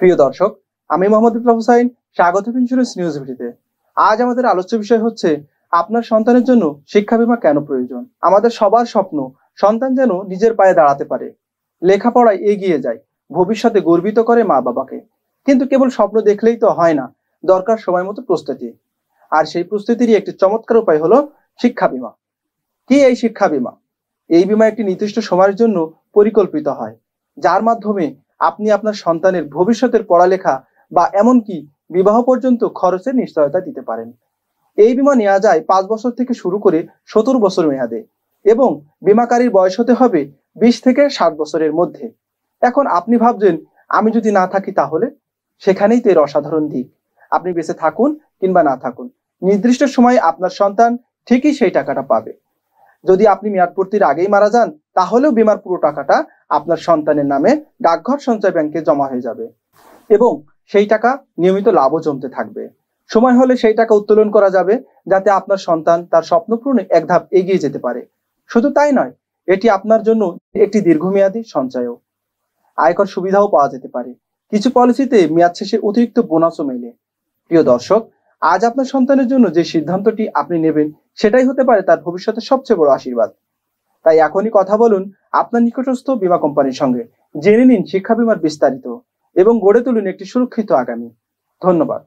প্রিয় দর্শক, আমি মোহাম্মদ বিপ্লব হোসাইন, স্বাগত ইন্স্যুরেন্স নিউজ ভিডিওতে। আজ আমাদের আলোচ্য বিষয় হচ্ছে আপনার সন্তানের জন্য শিক্ষা বীমা কেন প্রয়োজন। আমাদের সবার স্বপ্ন সন্তান যেন নিজের পায়ে দাঁড়াতে পারে, লেখাপড়ায় এগিয়ে যায়, ভবিষ্যতে গর্বিত করে মা বাবাকে। কিন্তু কেবল স্বপ্ন দেখলেই তো হয় না, দরকার সময় মতো প্রস্তুতি। আর সেই প্রস্তুতিরই একটি চমৎকার উপায় হলো শিক্ষা বীমা। কি এই শিক্ষা বীমা? এই বীমা একটি নির্দিষ্ট সময়ের জন্য পরিকল্পিত হয়, যার মাধ্যমে আপনি আপনার সন্তানের ভবিষ্যতের পড়ালেখা বা এমনকি বিবাহ পর্যন্ত খরচের নিশ্চয়তা দিতে পারেন। এই বীমা নেওয়া যায় 5 বছর থেকে শুরু করে 70 বছর মেয়াদে, এবং বীমাকারীর বয়স হতে হবে 20 থেকে 60 বছরের মধ্যে। এখন আপনি ভাবছেন, আমি যদি না থাকি তাহলে? সেখানেই তো এর অসাধারণ দিক। আপনি বেঁচে থাকুন কিংবা না থাকুন, নির্দিষ্ট সময়ে আপনার সন্তান ঠিকই সেই টাকাটা পাবে। যদি আপনি মেয়াদ পূর্তির আগেই মারা যান, তাহলেও বীমার পুরো টাকাটা আপনার সন্তানের নামে ডাকঘর সঞ্চয় ব্যাংকে জমা হয়ে যাবে, এবং সেই টাকা নিয়মিত লাভও জমতে থাকবে। সময় হলে সেই টাকা উত্তোলন করা যাবে, যাতে আপনার সন্তান তার স্বপ্ন পূরণে এক ধাপ এগিয়ে যেতে পারে। শুধু তাই নয়, এটি আপনার জন্য একটি দীর্ঘমেয়াদী সঞ্চয়ও। আয়কর সুবিধাও পাওয়া যেতে পারে। কিছু পলিসিতে মেয়াদ শেষে অতিরিক্ত বোনাসও মেলে। প্রিয় দর্শক, আজ আপনার সন্তানের জন্য যে সিদ্ধান্তটি আপনি নেবেন, সেটাই হতে পারে তার ভবিষ্যতের সবচেয়ে বড় আশীর্বাদ। তাই এখনই কথা বলুন আপনার নিকটস্থ বীমা কোম্পানির সঙ্গে, জেনে নিন শিক্ষা বীমার বিস্তারিত এবং গড়ে তুলুন একটি সুরক্ষিত আগামী। ধন্যবাদ।